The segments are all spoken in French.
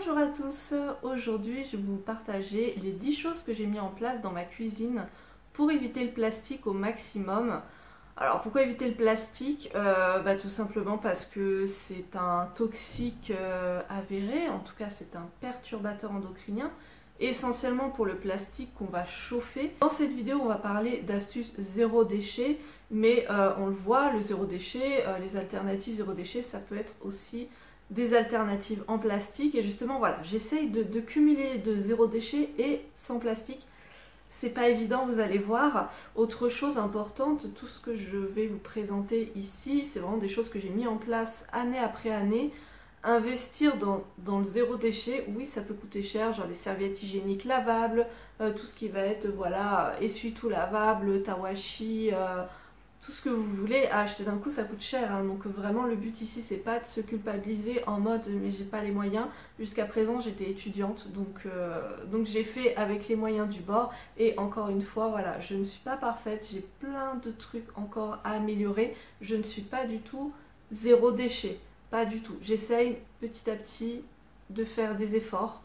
Bonjour à tous, aujourd'hui je vais vous partager les 10 choses que j'ai mis en place dans ma cuisine pour éviter le plastique au maximum. Alors pourquoi éviter le plastique? Tout simplement parce que c'est un toxique avéré, en tout cas c'est un perturbateur endocrinien, essentiellement pour le plastique qu'on va chauffer. Dans cette vidéo on va parler d'astuces zéro déchet, mais on le voit, le zéro déchet, les alternatives zéro déchet, ça peut être aussi des alternatives en plastique. Et justement voilà, j'essaye de cumuler de zéro déchet et sans plastique. C'est pas évident, vous allez voir. Autre chose importante, tout ce que je vais vous présenter ici, c'est vraiment des choses que j'ai mis en place année après année. Investir dans le zéro déchet, oui ça peut coûter cher, genre les serviettes hygiéniques lavables, tout ce qui va être voilà, essuie-tout lavable, tawashi, tout ce que vous voulez à acheter d'un coup ça coûte cher, hein. Donc vraiment le but ici c'est pas de se culpabiliser en mode mais j'ai pas les moyens. Jusqu'à présent j'étais étudiante donc j'ai fait avec les moyens du bord, et encore une fois voilà, je ne suis pas parfaite, j'ai plein de trucs encore à améliorer, je ne suis pas du tout zéro déchet, pas du tout. J'essaye petit à petit de faire des efforts,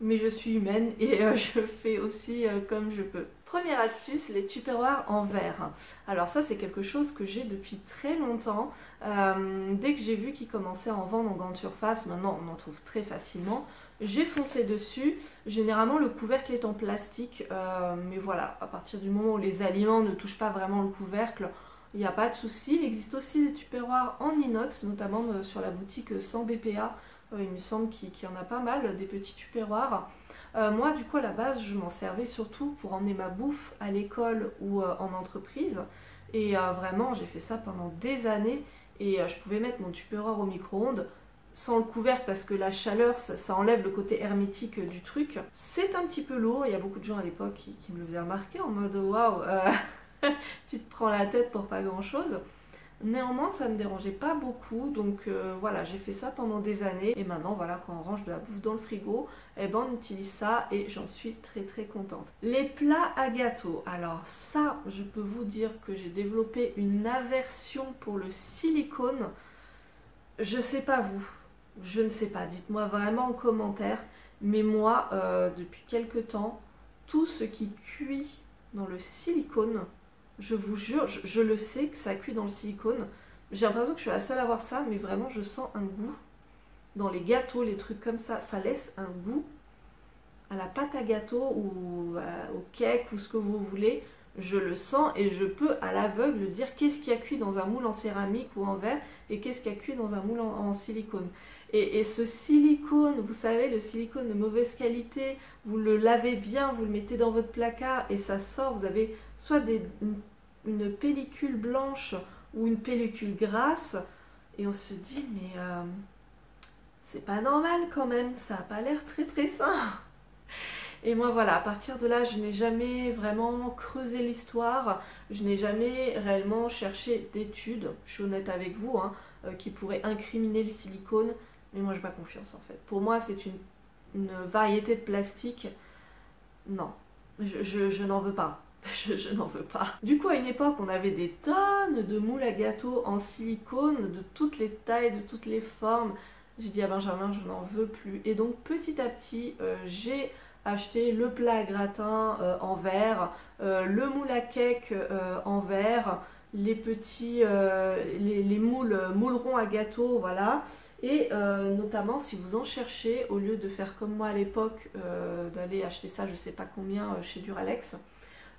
mais je suis humaine et je fais aussi comme je peux. Première astuce, les tupperwares en verre. Alors ça c'est quelque chose que j'ai depuis très longtemps. Dès que j'ai vu qu'ils commençaient à en vendre en grande surface, maintenant on en trouve très facilement, j'ai foncé dessus. Généralement le couvercle est en plastique, mais voilà, à partir du moment où les aliments ne touchent pas vraiment le couvercle, il n'y a pas de souci. Il existe aussi des tupperwares en inox, notamment sur la boutique 100 BPA. Il me semble qu'il y en a pas mal, des petits tupperwares. Moi, du coup, à la base, je m'en servais surtout pour emmener ma bouffe à l'école ou en entreprise. Et vraiment, j'ai fait ça pendant des années. Et je pouvais mettre mon tupperware au micro-ondes sans le couvercle parce que la chaleur, ça enlève le côté hermétique du truc. C'est un petit peu lourd. Il y a beaucoup de gens à l'époque qui me le faisaient remarquer en mode waouh, tu te prends la tête pour pas grand-chose. Néanmoins ça me dérangeait pas beaucoup, donc voilà, j'ai fait ça pendant des années, et maintenant voilà, quand on range de la bouffe dans le frigo, eh ben on utilise ça et j'en suis très très contente. Les plats à gâteau, alors ça je peux vous dire que j'ai développé une aversion pour le silicone. Je sais pas vous, je ne sais pas, dites-moi vraiment en commentaire, mais moi depuis quelques temps, tout ce qui cuit dans le silicone, je vous jure, je le sais que ça cuit dans le silicone. J'ai l'impression que je suis la seule à voir ça, mais vraiment je sens un goût. Dans les gâteaux, les trucs comme ça laisse un goût à la pâte à gâteau ou au cake ou ce que vous voulez. Je le sens et je peux à l'aveugle dire qu'est-ce qui a cuit dans un moule en céramique ou en verre et qu'est-ce qui a cuit dans un moule en silicone. Et ce silicone, vous savez, le silicone de mauvaise qualité, vous le lavez bien, vous le mettez dans votre placard et ça sort, vous avez soit une pellicule blanche ou une pellicule grasse, et on se dit mais c'est pas normal quand même, ça a pas l'air très très sain. Et moi voilà, à partir de là, je n'ai jamais vraiment creusé l'histoire, je n'ai jamais réellement cherché d'études, je suis honnête avec vous, hein, qui pourraient incriminer le silicone, mais moi j'ai pas confiance en fait. Pour moi c'est une variété de plastique, non, je n'en veux pas. Je n'en veux pas. Du coup, à une époque, on avait des tonnes de moules à gâteaux en silicone, de toutes les tailles, de toutes les formes. J'ai dit à Benjamin, je n'en veux plus. Et donc, petit à petit, j'ai acheté le plat à gratin en verre, le moule à cake en verre, les petits, les moules ronds à gâteau, voilà. Et notamment, si vous en cherchez, au lieu de faire comme moi à l'époque, d'aller acheter ça, je sais pas combien, chez Duralex,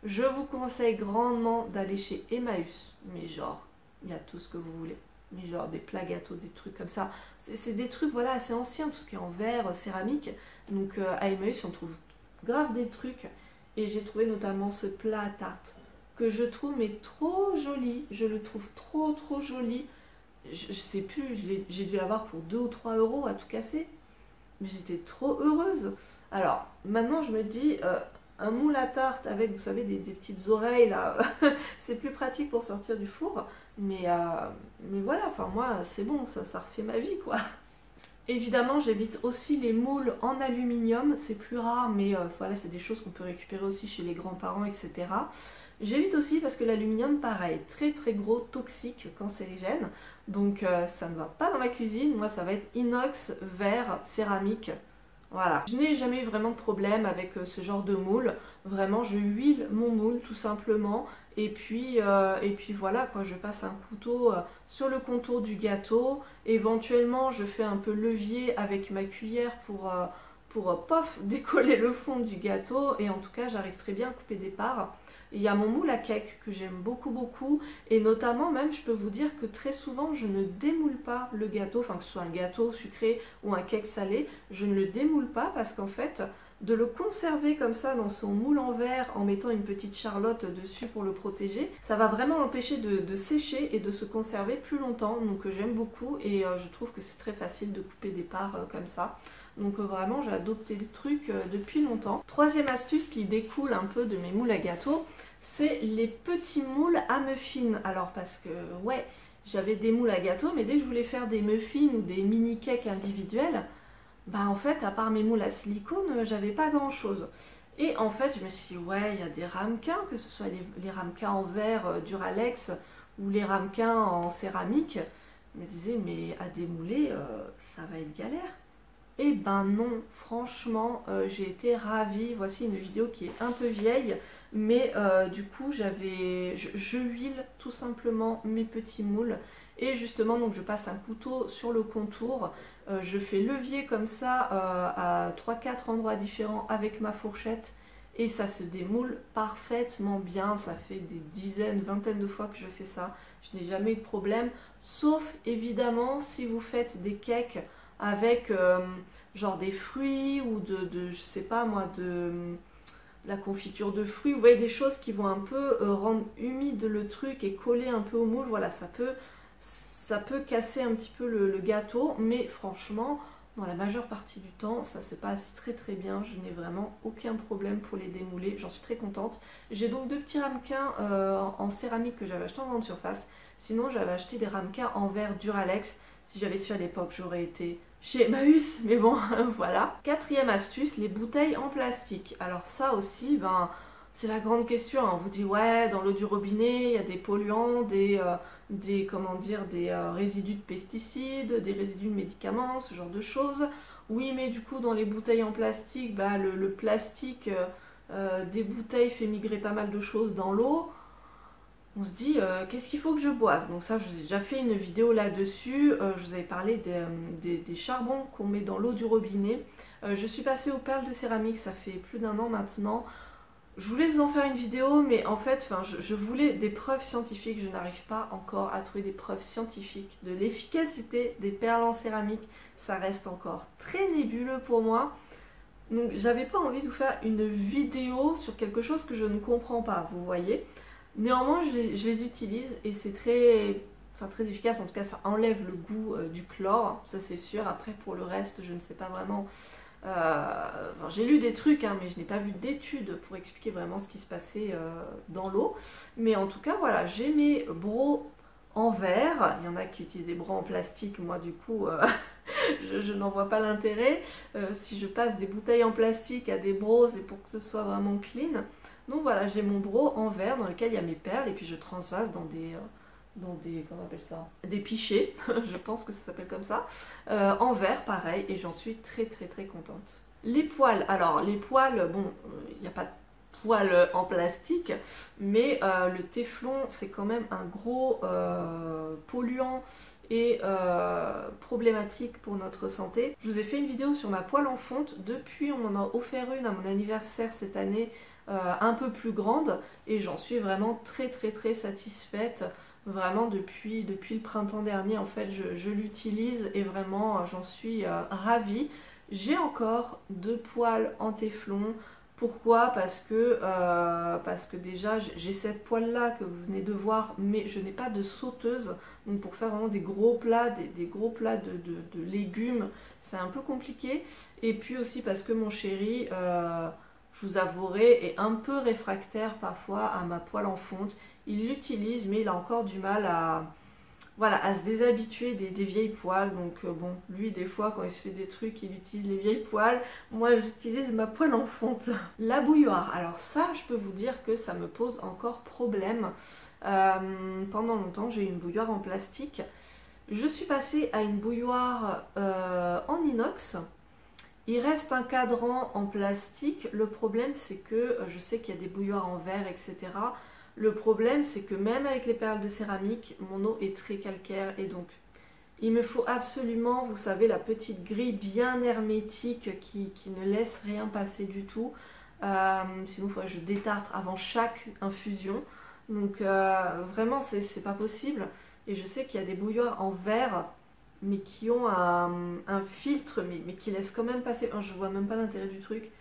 je vous conseille grandement d'aller chez Emmaüs, mais genre, il y a tout ce que vous voulez, mais genre des plats gâteaux, des trucs comme ça, c'est des trucs voilà assez anciens, tout ce qui est en verre, céramique, donc à Emmaüs on trouve grave des trucs, et j'ai trouvé notamment ce plat à tarte, que je trouve mais trop joli, je le trouve trop joli, je sais plus, j'ai dû l'avoir pour 2 ou 3 euros à tout casser, mais j'étais trop heureuse. Alors, maintenant je me dis... un moule à tarte avec, vous savez, des petites oreilles là, c'est plus pratique pour sortir du four, mais voilà, enfin moi c'est bon, ça refait ma vie quoi. Évidemment j'évite aussi les moules en aluminium, c'est plus rare, mais voilà, c'est des choses qu'on peut récupérer aussi chez les grands-parents, etc. J'évite aussi parce que l'aluminium, pareil, très très gros, toxique, cancérigène, donc ça ne va pas dans ma cuisine. Moi ça va être inox, verre, céramique, Voilà. Je n'ai jamais eu vraiment de problème avec ce genre de moule. Vraiment, je huile mon moule tout simplement. Et puis voilà quoi, je passe un couteau sur le contour du gâteau. Éventuellement, je fais un peu levier avec ma cuillère pour pof, décoller le fond du gâteau. Et en tout cas, j'arrive très bien à couper des parts. Il y a mon moule à cake que j'aime beaucoup beaucoup. Et notamment même, je peux vous dire que très souvent, je ne démoule pas le gâteau. Enfin, que ce soit un gâteau sucré ou un cake salé, je ne le démoule pas parce qu'en fait, de le conserver comme ça dans son moule en verre en mettant une petite charlotte dessus pour le protéger, ça va vraiment l'empêcher de sécher et de se conserver plus longtemps. Donc j'aime beaucoup et je trouve que c'est très facile de couper des parts comme ça. Donc vraiment j'ai adopté le truc depuis longtemps. Troisième astuce qui découle un peu de mes moules à gâteau, c'est les petits moules à muffins. Alors parce que ouais, j'avais des moules à gâteau, mais dès que je voulais faire des muffins ou des mini cakes individuels, bah en fait à part mes moules à silicone, j'avais pas grand chose. Et en fait je me suis dit ouais, il y a des ramequins, que ce soit les ramequins en verre Duralex ou les ramequins en céramique. Je me disais mais à démouler ça va être galère. Eh ben non, franchement, j'ai été ravie. Voici une vidéo qui est un peu vieille, mais du coup, je huile tout simplement mes petits moules. Et justement, donc je passe un couteau sur le contour. Je fais levier comme ça à 3-4 endroits différents avec ma fourchette. Et ça se démoule parfaitement bien. Ça fait des dizaines, vingtaines de fois que je fais ça. Je n'ai jamais eu de problème. Sauf évidemment si vous faites des cakes avec genre des fruits ou je sais pas moi, de la confiture de fruits. Vous voyez, des choses qui vont un peu rendre humide le truc et coller un peu au moule. Voilà, ça peut casser un petit peu le gâteau, mais franchement, dans la majeure partie du temps, ça se passe très très bien. Je n'ai vraiment aucun problème pour les démouler. J'en suis très contente. J'ai donc deux petits ramequins en céramique que j'avais acheté en grande surface. Sinon, j'avais acheté des ramequins en verre Duralex. Si j'avais su à l'époque, j'aurais été chez Emmaüs, mais bon, voilà. Quatrième astuce, les bouteilles en plastique. Alors ça aussi, ben, c'est la grande question. On vous dit, ouais, dans l'eau du robinet, il y a des polluants, des résidus de pesticides, des résidus de médicaments, ce genre de choses. Oui, mais du coup, dans les bouteilles en plastique, bah, le plastique des bouteilles fait migrer pas mal de choses dans l'eau. On se dit qu'est-ce qu'il faut que je boive. Donc ça, je vous ai déjà fait une vidéo là-dessus. Je vous avais parlé des charbons qu'on met dans l'eau du robinet. Je suis passée aux perles de céramique, ça fait plus d'1 an maintenant. Je voulais vous en faire une vidéo, mais en fait, je voulais des preuves scientifiques. Je n'arrive pas encore à trouver des preuves scientifiques de l'efficacité des perles en céramique. Ça reste encore très nébuleux pour moi. Donc j'avais pas envie de vous faire une vidéo sur quelque chose que je ne comprends pas, vous voyez. Néanmoins, je les utilise et c'est très efficace. En tout cas, ça enlève le goût du chlore, ça c'est sûr. Après, pour le reste, je ne sais pas vraiment. J'ai lu des trucs, hein, mais je n'ai pas vu d'études pour expliquer vraiment ce qui se passait dans l'eau. Mais en tout cas, voilà, j'ai mes brocs en verre. Il y en a qui utilisent des brocs en plastique. Moi, du coup, je n'en vois pas l'intérêt. Si je passe des bouteilles en plastique à des brocs, c'est pour que ce soit vraiment clean. Donc voilà, j'ai mon broc en verre dans lequel il y a mes perles et puis je transvase dans des comment on appelle ça? Des pichets, je pense que ça s'appelle comme ça, en verre pareil, et j'en suis très très très contente. Les poêles, alors les poêles, bon, il n'y a pas de poêle en plastique, mais le téflon c'est quand même un gros polluant et problématique pour notre santé. Je vous ai fait une vidéo sur ma poêle en fonte. Depuis, on m'en a offert une à mon anniversaire cette année, un peu plus grande, et j'en suis vraiment très très très satisfaite. Vraiment depuis le printemps dernier, en fait, je l'utilise et vraiment j'en suis ravie. J'ai encore 2 poêles en téflon. Pourquoi? Parce que déjà j'ai cette poêle là que vous venez de voir, mais je n'ai pas de sauteuse. Donc pour faire vraiment des gros plats, des gros plats de légumes, c'est un peu compliqué. Et puis aussi parce que mon chéri, je vous avouerai, est un peu réfractaire parfois à ma poêle en fonte. Il l'utilise, mais il a encore du mal à se déshabituer des vieilles poêles. Donc bon, lui des fois quand il se fait des trucs, il utilise les vieilles poêles. Moi j'utilise ma poêle en fonte. La bouilloire, alors ça je peux vous dire que ça me pose encore problème. Pendant longtemps j'ai eu une bouilloire en plastique. Je suis passée à une bouilloire en inox. Il reste un cadran en plastique. Le problème, c'est que je sais qu'il y a des bouilloires en verre, etc. Le problème, c'est que même avec les perles de céramique, mon eau est très calcaire et donc il me faut absolument, vous savez, la petite grille bien hermétique qui ne laisse rien passer du tout. Sinon, il faudrait que je détartre avant chaque infusion. Donc vraiment, c'est pas possible. Et je sais qu'il y a des bouilloires en verre, mais qui ont un filtre, mais qui laissent quand même passer. Enfin, je vois même pas l'intérêt du truc.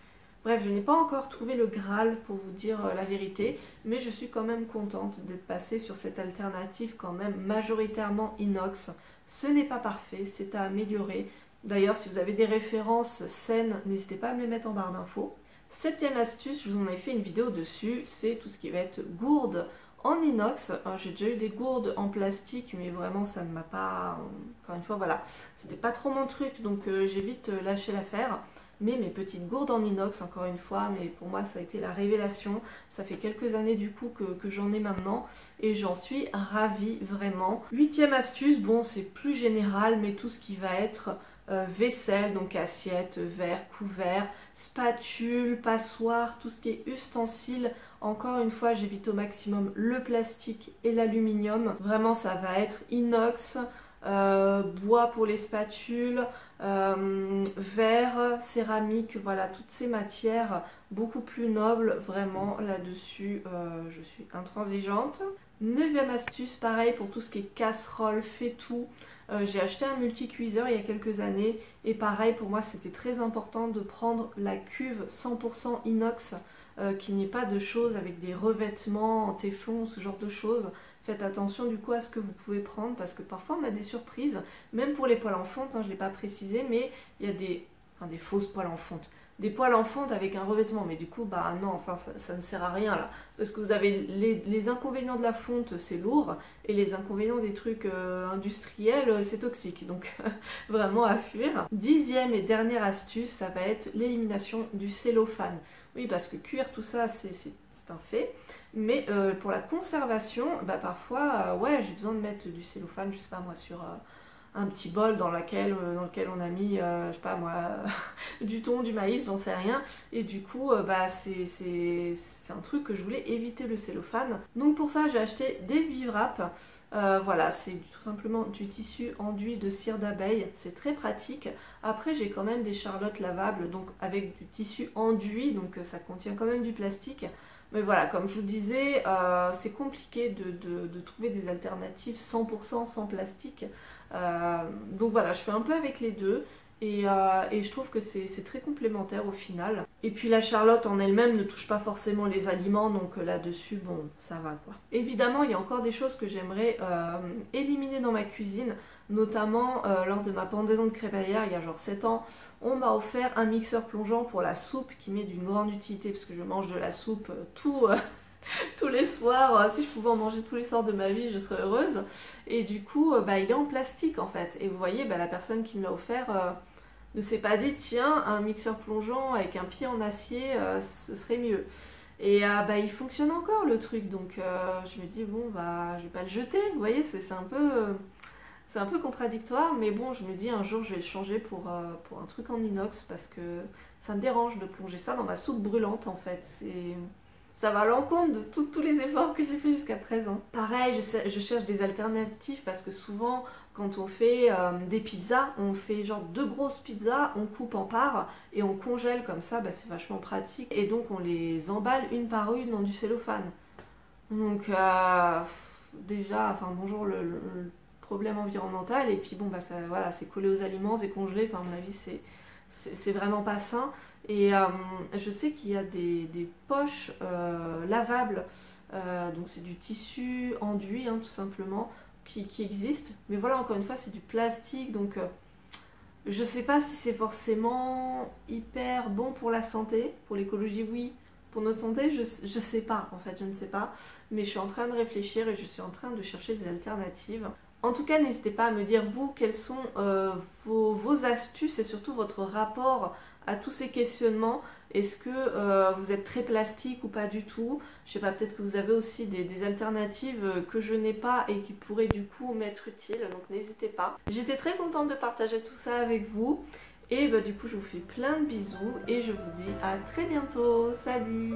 Bref, je n'ai pas encore trouvé le Graal pour vous dire la vérité, mais je suis quand même contente d'être passée sur cette alternative quand même majoritairement inox. Ce n'est pas parfait, c'est à améliorer. D'ailleurs, si vous avez des références saines, n'hésitez pas à me les mettre en barre d'infos. Septième astuce, je vous en ai fait une vidéo dessus, c'est tout ce qui va être gourde en inox. J'ai déjà eu des gourdes en plastique, mais vraiment ça ne m'a pas... Encore une fois, voilà, c'était pas trop mon truc, donc j'ai vite lâché l'affaire. Mais mes petites gourdes en inox, encore une fois, mais pour moi ça a été la révélation. Ça fait quelques années du coup que j'en ai maintenant et j'en suis ravie vraiment. Huitième astuce, bon c'est plus général, mais tout ce qui va être vaisselle, donc assiette, verre, couvert, spatule, passoire, tout ce qui est ustensile. Encore une fois, j'évite au maximum le plastique et l'aluminium. Vraiment ça va être inox, bois pour les spatules, verre, céramique, voilà, toutes ces matières beaucoup plus nobles, vraiment là-dessus je suis intransigeante. Neuvième astuce, pareil pour tout ce qui est casserole, fait tout. J'ai acheté un multicuiseur il y a quelques années et pareil pour moi c'était très important de prendre la cuve 100% inox, qu'il n'y ait pas de choses avec des revêtements en téflon, ce genre de choses. Faites attention du coup à ce que vous pouvez prendre parce que parfois on a des surprises, même pour les poêles en fonte, hein, je ne l'ai pas précisé, mais il y a des fausses poêles en fonte. Des poêles en fonte avec un revêtement, mais du coup, bah non, enfin ça ne sert à rien là. Parce que vous avez les inconvénients de la fonte, c'est lourd, et les inconvénients des trucs industriels, c'est toxique. Donc vraiment à fuir. Dixième et dernière astuce, ça va être l'élimination du cellophane. Oui, parce que cuire tout ça, c'est un fait. Mais pour la conservation, bah parfois, ouais, j'ai besoin de mettre du cellophane, je sais pas moi, sur un petit bol dans lequel on a mis, je sais pas moi, du thon, du maïs, j'en sais rien. Et du coup, bah c'est un truc que je voulais éviter, le cellophane. Donc pour ça, j'ai acheté des Vivwrap. Voilà, c'est tout simplement du tissu enduit de cire d'abeille, c'est très pratique. Après, j'ai quand même des charlottes lavables, donc avec du tissu enduit, donc ça contient quand même du plastique. Mais voilà, comme je vous disais, c'est compliqué de trouver des alternatives 100% sans plastique. Donc voilà, je fais un peu avec les deux et je trouve que c'est très complémentaire au final. Et puis la charlotte en elle-même ne touche pas forcément les aliments, donc là-dessus, bon, ça va quoi. Évidemment, il y a encore des choses que j'aimerais éliminer dans ma cuisine. Notamment lors de ma pendaison de crémaillère il y a genre 7 ans, on m'a offert un mixeur plongeant pour la soupe qui m'est d'une grande utilité parce que je mange de la soupe tous les soirs. Si je pouvais en manger tous les soirs de ma vie, je serais heureuse. Et du coup, bah, il est en plastique en fait. Et vous voyez, bah, la personne qui me l'a offert ne s'est pas dit tiens, un mixeur plongeant avec un pied en acier, ce serait mieux. Et bah, il fonctionne encore le truc, donc je me dis bon bah je vais pas le jeter, vous voyez, c'est un peu... C'est un peu contradictoire, mais bon, je me dis un jour je vais le changer pour un truc en inox parce que ça me dérange de plonger ça dans ma soupe brûlante en fait. Ça va à l'encontre de tous les efforts que j'ai fait jusqu'à présent. Pareil, je cherche des alternatives parce que souvent, quand on fait des pizzas, on fait genre 2 grosses pizzas, on coupe en parts et on congèle comme ça, bah, c'est vachement pratique. Et donc on les emballe une par une dans du cellophane. Donc déjà, enfin bonjour le problème environnemental et puis bon bah ça, voilà, c'est collé aux aliments, c'est congelé, enfin à mon avis c'est vraiment pas sain. Et je sais qu'il y a des poches lavables, donc c'est du tissu enduit hein, tout simplement qui existe, mais voilà, encore une fois c'est du plastique, donc je sais pas si c'est forcément hyper bon pour la santé, pour l'écologie oui, pour notre santé je sais pas, en fait je ne sais pas, mais je suis en train de réfléchir et je suis en train de chercher des alternatives. En tout cas, n'hésitez pas à me dire, vous, quelles sont vos astuces et surtout votre rapport à tous ces questionnements. Est-ce que vous êtes très plastique ou pas du tout? Je sais pas, peut-être que vous avez aussi des alternatives que je n'ai pas et qui pourraient du coup m'être utiles, donc n'hésitez pas. J'étais très contente de partager tout ça avec vous. Et bah du coup je vous fais plein de bisous et je vous dis à très bientôt. Salut!